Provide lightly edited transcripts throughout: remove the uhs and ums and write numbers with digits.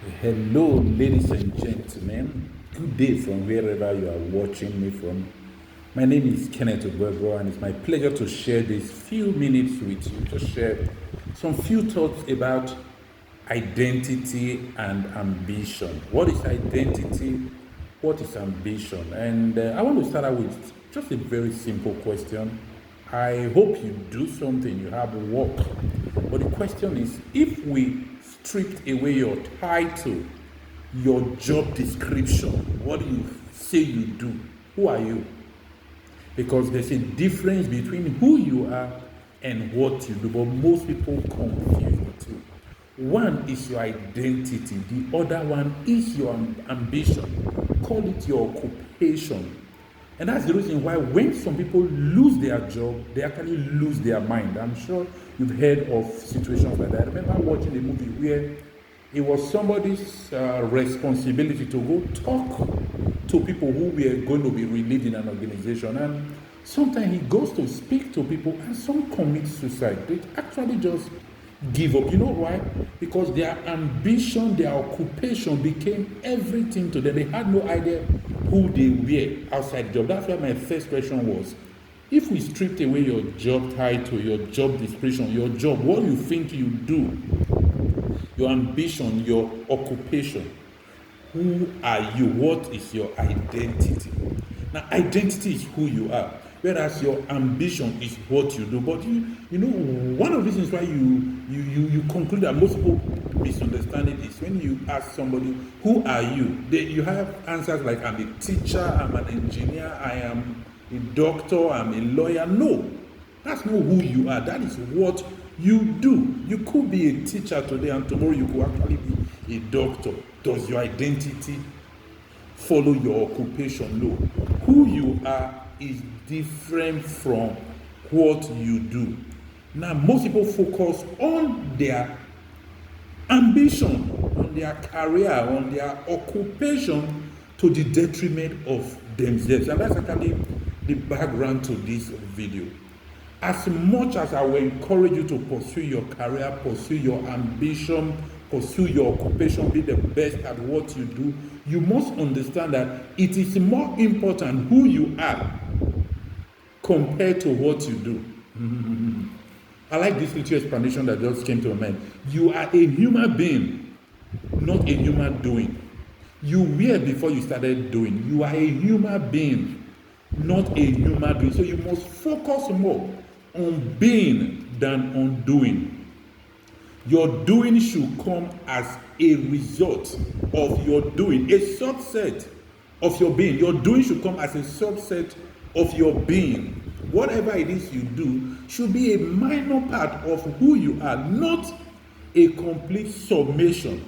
Hello, ladies and gentlemen. Good day from wherever you are watching me from. My name is Kenneth Obwebro, and it's my pleasure to share these few minutes with you to share some few thoughts about identity and ambition. What is identity? What is ambition? And I want to start out with just a very simple question. I hope you do something, you have work. But the question is, if we stripped away your title, your job description, what do you say you do? Who are you? Because there's a difference between who you are and what you do, but most people confuse the two. One is your identity, the other one is your ambition. Call it your occupation. And that's the reason why when some people lose their job, they actually lose their mind. I'm sure you've heard of situations like that. I remember watching a movie where it was somebody's responsibility to go talk to people who were going to be relieved in an organization. And sometimes he goes to speak to people and some commit suicide. They actually just give up. You know why? Because their ambition, their occupation became everything to them. They had no idea who they were outside the job. That's why my first question was, if we stripped away your job title, your job description, your job, what you think you do, your ambition, your occupation, who are you? What is your identity? Now, identity is who you are, whereas your ambition is what you do. But you know, one of the reasons why you conclude that most people misunderstand it is when you ask somebody, "Who are you?" You have answers like, "I'm a teacher, I'm an engineer, I am a doctor, I'm a lawyer." No, that's not who you are. That is what you do. You could be a teacher today, and tomorrow you could actually be a doctor. Does your identity follow your occupation? No. Who you are is different from what you do. Now, most people focus on their ambition, on their career, on their occupation to the detriment of themselves. And that's actually the background to this video. As much as I will encourage you to pursue your career, pursue your ambition, pursue your occupation, be the best at what you do, you must understand that it is more important who you are compared to what you do. I like this little explanation that just came to my mind. You are a human being, not a human doing. You were before you started doing. You are a human being, not a human doing. So you must focus more on being than on doing. Your doing should come as a result of your doing, a subset of your being. Your doing should come as a subset of your being. Whatever it is you do should be a minor part of who you are, not a complete summation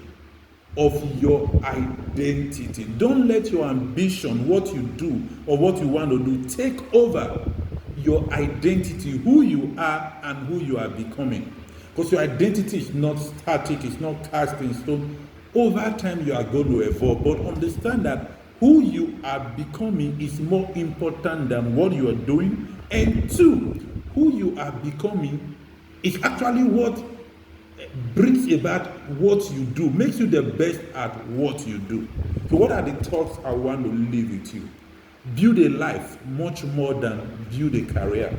of your identity. Don't let your ambition, what you do or what you want to do, take over your identity, who you are and who you are becoming. Because your identity is not static, it's not cast in stone. Over time, you are going to evolve. But understand that who you are becoming is more important than what you are doing. And two, who you are becoming is actually what brings about what you do, makes you the best at what you do. So what are the thoughts I want to leave with you? Build a life much more than build a career.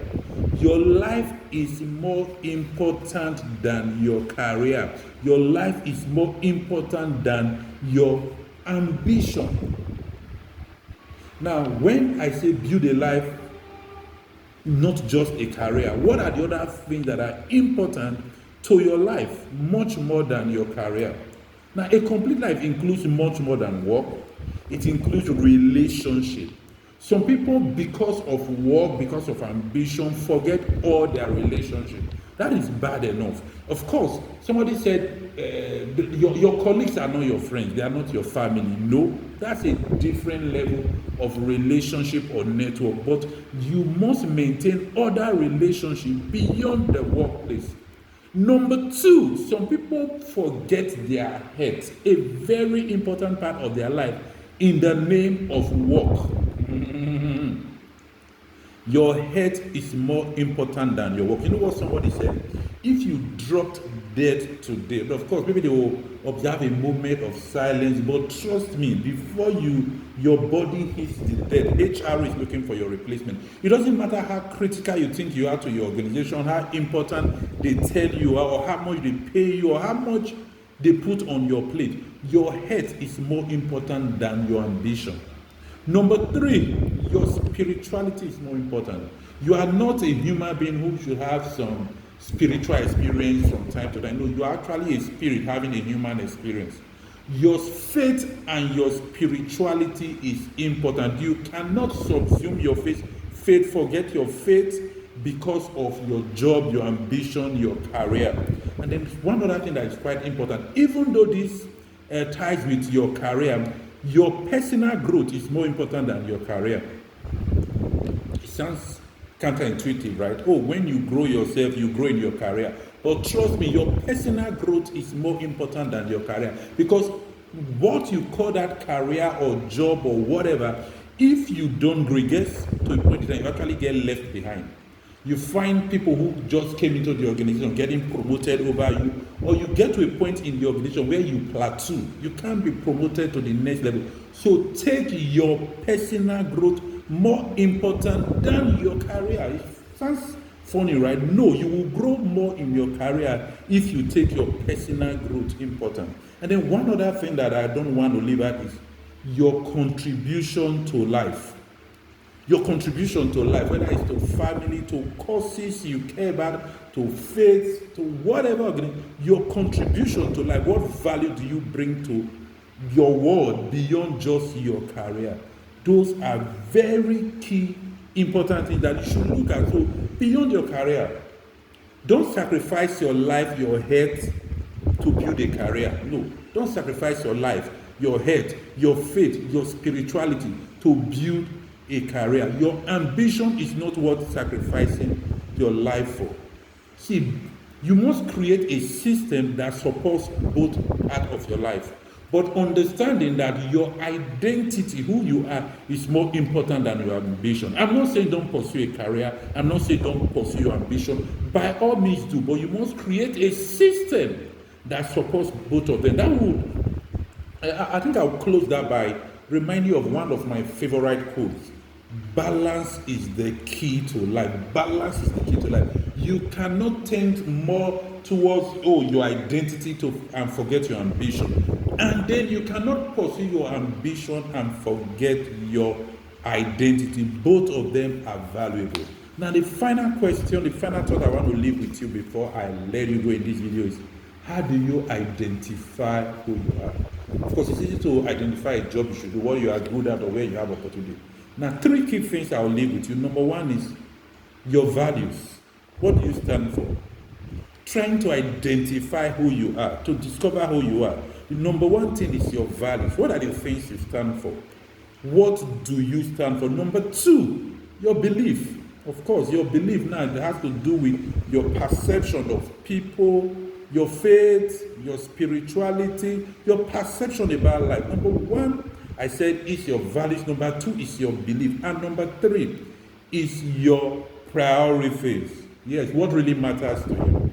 Your life is more important than your career. Your life is more important than your ambition. Now, when I say build a life, not just a career, what are the other things that are important to your life much more than your career? Now, a complete life includes much more than work. It includes relationship. Some people, because of work, because of ambition, forget all their relationship. That is bad enough. Of course, somebody said your colleagues are not your friends, they are not your family. No, that's a different level of relationship or network. But you must maintain other relationships beyond the workplace. Number two, some people forget their health, a very important part of their life, in the name of work. Your health is more important than your work. You know what somebody said? If you dropped dead today, of course, maybe they will observe a moment of silence. But trust me, before your body hits the dead, HR is looking for your replacement. It doesn't matter how critical you think you are to your organization, how important they tell you are, or how much they pay you, or how much they put on your plate. Your health is more important than your ambition. Number 3, your spirituality is more important. You are not a human being who should have some spiritual experience from time to time. No, you are actually a spirit having a human experience. Your faith and your spirituality is important. You cannot subsume your faith, forget your faith because of your job, your ambition, your career. And then one other thing that is quite important, even though this ties with your career, your personal growth is more important than your career. It sounds counterintuitive, right? Oh, when you grow yourself, you grow in your career. But trust me, your personal growth is more important than your career. Because what you call that career or job or whatever, if you don't grow, it gets to a point that you actually get left behind. You find people who just came into the organization getting promoted over you, or you get to a point in the organization where you plateau. You can't be promoted to the next level. So take your personal growth more important than your career. It sounds funny, right? No, you will grow more in your career if you take your personal growth important. And then one other thing that I don't want to leave out is your contribution to life. Your contribution to life, whether it's to family, to causes you care about, to faith, to whatever, your contribution to life, what value do you bring to your world beyond just your career? Those are very key, important things that you should look at. So beyond your career, don't sacrifice your life, your health to build a career. No, don't sacrifice your life, your health, your faith, your spirituality to build a career. Your ambition is not worth sacrificing your life for. See, you must create a system that supports both parts of your life, but understanding that your identity, who you are, is more important than your ambition. I'm not saying don't pursue a career. I'm not saying don't pursue your ambition. By all means do, but you must create a system that supports both of them. That would, I think I'll close that by reminding you of one of my favorite quotes. Balance is the key to life. Balance is the key to life. You cannot tend more towards your identity and forget your ambition. And then you cannot pursue your ambition and forget your identity. Both of them are valuable. Now the final question, the final thought I want to leave with you before I let you go in this video is, how do you identify who you are? Of course, it's easy to identify a job you should do, what you are good at, or where you have opportunity. Now, 3 key things I'll leave with you. Number 1 is your values. What do you stand for? Trying to identify who you are, to discover who you are. The number 1 thing is your values. What are the things you stand for? What do you stand for? Number 2, your belief. Of course, your belief now it has to do with your perception of people, your faith, your spirituality, your perception about life. Number 1, I said, is your values. Number 2 is your belief. And number 3 is your priorities. Yes, what really matters to you?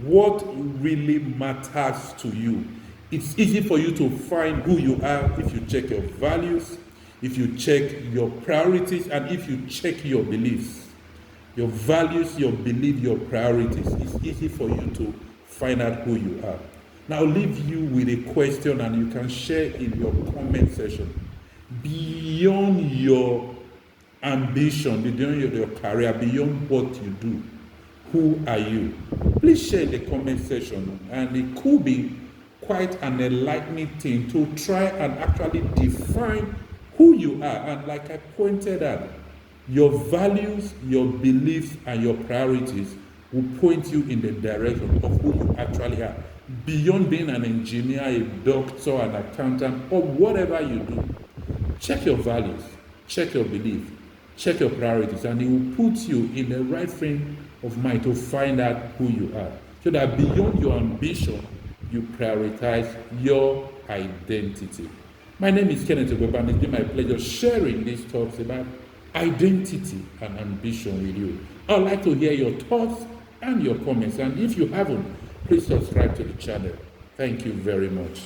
What really matters to you? It's easy for you to find who you are if you check your values, if you check your priorities, and if you check your beliefs. Your values, your belief, your priorities. It's easy for you to find out who you are. Now I'll leave you with a question and you can share in your comment section. Beyond your ambition, beyond your career, beyond what you do, who are you? Please share in the comment section, and it could be quite an enlightening thing to try and actually define who you are. And like I pointed out, your values, your beliefs, and your priorities will point you in the direction of who you actually are. Beyond being an engineer, a doctor, an accountant, or whatever you do, check your values, check your belief, check your priorities, and it will put you in the right frame of mind to find out who you are. So that beyond your ambition, you prioritize your identity. My name is Kenneth Ogweba, and it's been my pleasure sharing these thoughts about identity and ambition with you. I'd like to hear your thoughts and your comments, and if you haven't, please subscribe to the channel. Thank you very much.